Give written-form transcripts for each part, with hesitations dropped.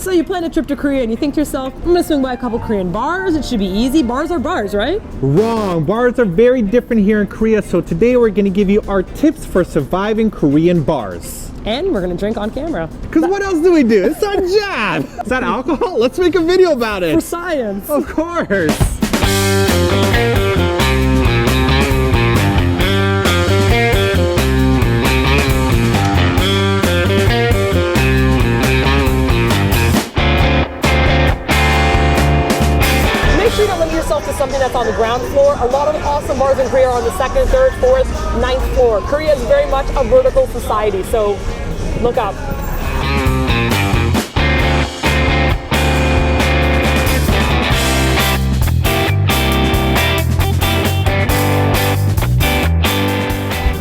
So you plan a trip to Korea and you think to yourself, I'm gonna swing by a couple Korean bars, it should be easy. Bars are bars, right? Wrong. Bars are very different here in Korea, so today we're gonna give you our tips for surviving Korean bars. And we're gonna drink on camera. Because what else do we do? It's our job. Is that alcohol? Let's make a video about it. For science. Of course. To something that's on the ground floor. A lot of awesome bars in Korea are on the second, third, fourth, ninth floor. Korea is very much a vertical society, so look up.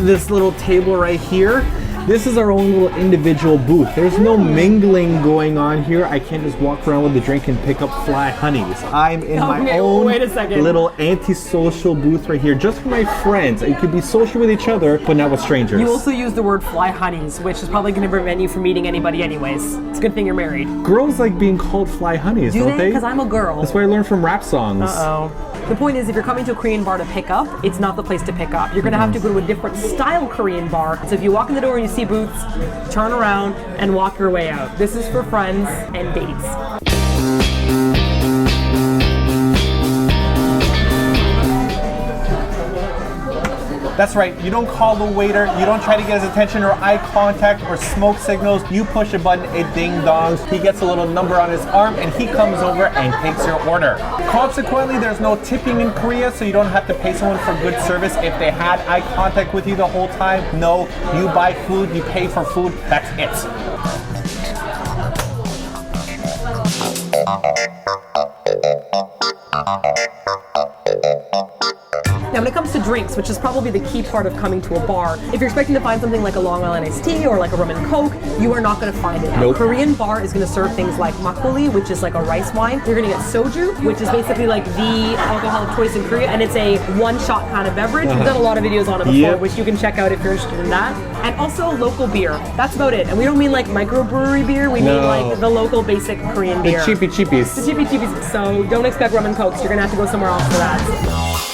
This little table right here, this is our own little individual booth. There's no mingling going on here. I can't just walk around with a drink and pick up fly honeys. I'm in my own little antisocial booth right here, just for my friends. You could be social with each other, but not with strangers. You also use the word fly honeys, which is probably going to prevent you from meeting anybody anyways. It's a good thing you're married. Girls like being called fly honeys, don't they? Because I'm a girl. That's what I learned from rap songs. Uh-oh. The point is, if you're coming to a Korean bar to pick up, it's not the place to pick up. You're going to have to go to a different style Korean bar. So if you walk in the door and you see booths, turn around and walk your way out. This is for friends and dates. That's right, you don't call the waiter, you don't try to get his attention or eye contact or smoke signals. You push a button, it ding dongs, he gets a little number on his arm and he comes over and takes your order. Consequently, there's no tipping in Korea, so you don't have to pay someone for good service if they had eye contact with you the whole time. No, you buy food, you pay for food, that's it. Now, when it comes to drinks, which is probably the key part of coming to a bar, if you're expecting to find something like a Long Island iced tea or like a rum and coke, you are not going to find it. Nope. A Korean bar is going to serve things like makgeolli, which is like a rice wine. You're going to get soju, which is basically like the alcohol of choice in Korea, and it's a one-shot kind of beverage. We've done a lot of videos on it before, which you can check out if you're interested in that. And also local beer. That's about it. And we don't mean like microbrewery beer, we mean like the local basic Korean beer. The cheapy cheapies. The cheapy cheapies. So don't expect rum and cokes. You're going to have to go somewhere else for that.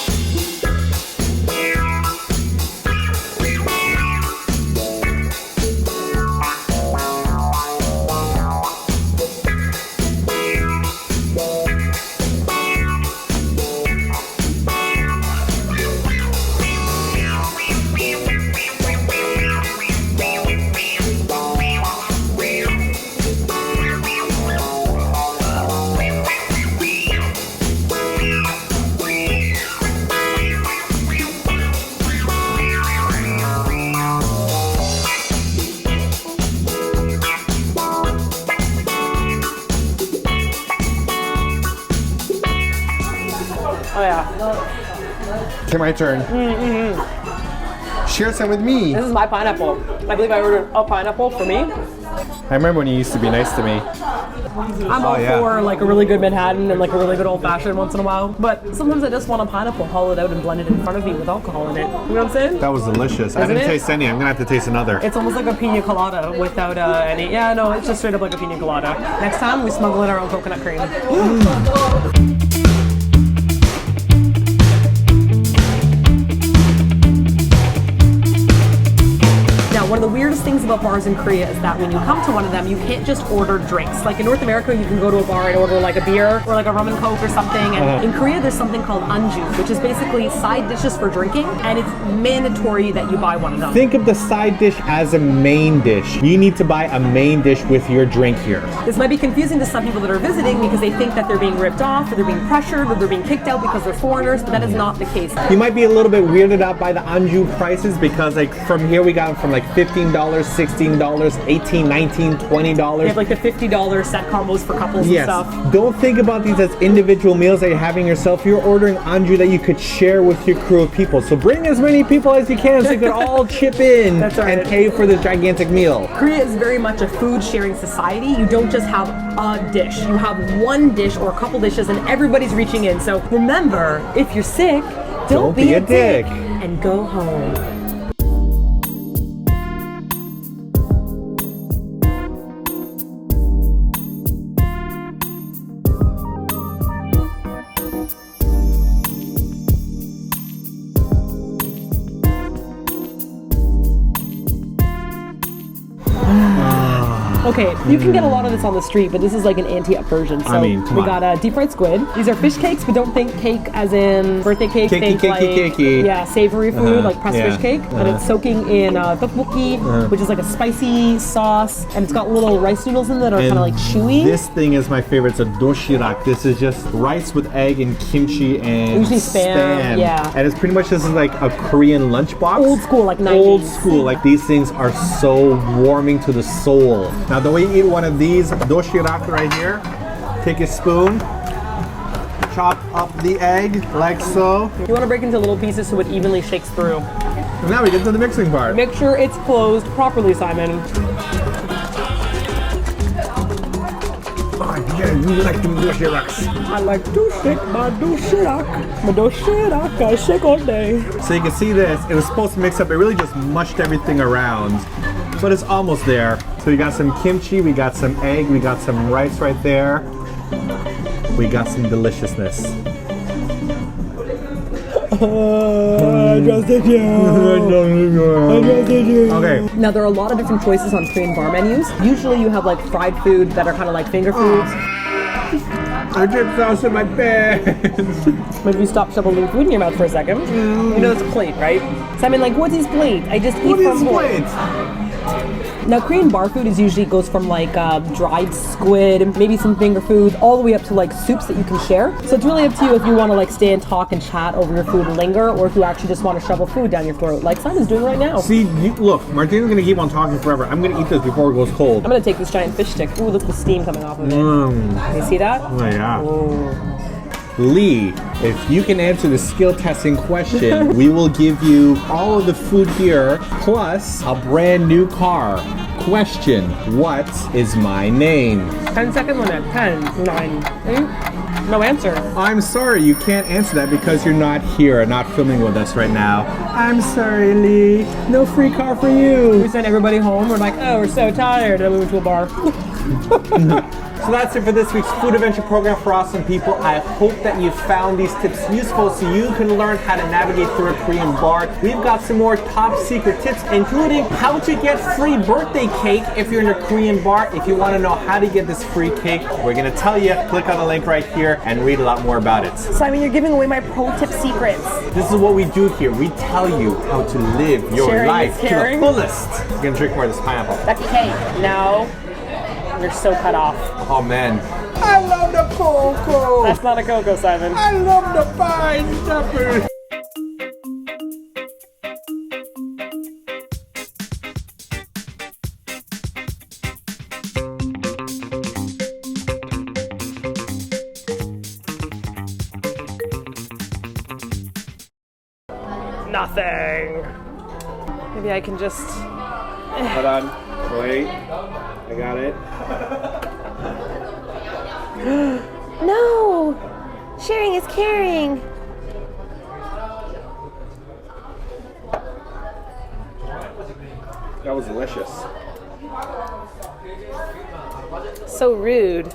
Oh yeah. Okay, my turn. Share some with me. This is my pineapple. I believe I ordered a pineapple for me. I remember when you used to be nice to me. I'm all for like a really good Manhattan and like a really good old fashioned once in a while. But sometimes I just want a pineapple hollowed out and blended in front of me with alcohol in it. You know what I'm saying? That was delicious. I didn't taste any. I'm gonna have to taste another. It's almost like a pina colada without any. Yeah, no, it's just straight up like a pina colada. Next time we smuggle in our own coconut cream. One of the weirdest things about bars in Korea is that when you come to one of them, you can't just order drinks. Like in North America, you can go to a bar and order like a beer or like a rum and coke or something. And in Korea, there's something called anju, which is basically side dishes for drinking, and it's mandatory that you buy one of them. Think of the side dish as a main dish. You need to buy a main dish with your drink here. This might be confusing to some people that are visiting because they think that they're being ripped off or they're being pressured or they're being kicked out because they're foreigners, but that is not the case. You might be a little bit weirded out by the anju prices because like from here we got them from like $15, $16, $18, $19, $20. They have like the $50 set combos for couples and stuff. Don't think about these as individual meals that you're having yourself. You're ordering anju that you could share with your crew of people. So bring as many people as you can so you can all chip in and pay for this gigantic meal. Korea is very much a food sharing society. You don't just have a dish. You have one dish or a couple dishes and everybody's reaching in. So remember, if you're sick, don't be a dick and go home. Okay, you can get a lot of this on the street, but this is like an ante-up version. So I mean, come we on. got deep fried squid. These are fish cakes, but don't think cake as in birthday cake. Cakey, think cakey, like, cakey. yeah, savory food, like pressed yeah. fish cake. And it's soaking in tteokbokki, which is like a spicy sauce, and it's got little rice noodles in that are kind of like chewy. This thing is my favorite. It's a doshirak. This is just rice with egg and kimchi and Usually spam, yeah. And it's pretty much this is like a Korean lunchbox. Old school, like 90s. Old school. Like these things are so warming to the soul. Now the way you eat one of these doshirak right here, take a spoon, chop up the egg like so. You want to break into little pieces so it evenly shakes through. And now we get to the mixing part. Make sure it's closed properly, Simon. Oh yeah, you like them doshiraks. I like to shake my doshirak. My doshirak, I shake all day. So you can see this, it was supposed to mix up, it really just mushed everything around. But it's almost there. So we got some kimchi, we got some egg, we got some rice right there. We got some deliciousness. I trusted you. Okay. Now there are a lot of different choices on Korean bar menus. Usually you have like fried food that are kind of like finger foods. I dripped sauce in my pants. But if you stop shoveling food in your mouth for a second, you know it's a plate, right? Simon, like, what's his plate? I just eat What from is home. plate? Now, Korean bar food is usually goes from like dried squid, maybe some finger foods, all the way up to like soups that you can share. So it's really up to you if you want to like stay and talk and chat over your food and linger, or if you actually just want to shovel food down your throat, like Simon's doing right now. See, look, Martina's gonna keep on talking forever. I'm gonna eat this before it goes cold. I'm gonna take this giant fish stick. Ooh, look at the steam coming off of it. You see that? Oh yeah. Ooh. Lee, if you can answer the skill testing question, we will give you all of the food here, plus a brand new car. Question, what is my name? 10-second limit. 10, 9, 8. No answer. I'm sorry, you can't answer that because you're not here, not filming with us right now. I'm sorry, Lee. No free car for you. We sent everybody home. We're like, oh, we're so tired. And then we went to a bar. So that's it for this week's Food Adventure program for awesome people. I hope that you found these tips useful so you can learn how to navigate through a Korean bar. We've got some more top secret tips, including how to get free birthday cake if you're in a Korean bar. If you want to know how to get this free cake, we're going to tell you. Click on the link right here and read a lot more about it. Simon, you're giving away my pro tip secrets. This is what we do here. We tell you how to live your Sharing life is to the caring. fullest. You're going to drink more of this pineapple. Becky K. No. You're so cut off. Oh man. I love the cocoa. That's not a cocoa, Simon. I love the pineapple. Nothing. Maybe I can just... Hold on. Wait. I got it. No! Sharing is caring. That was delicious. So rude.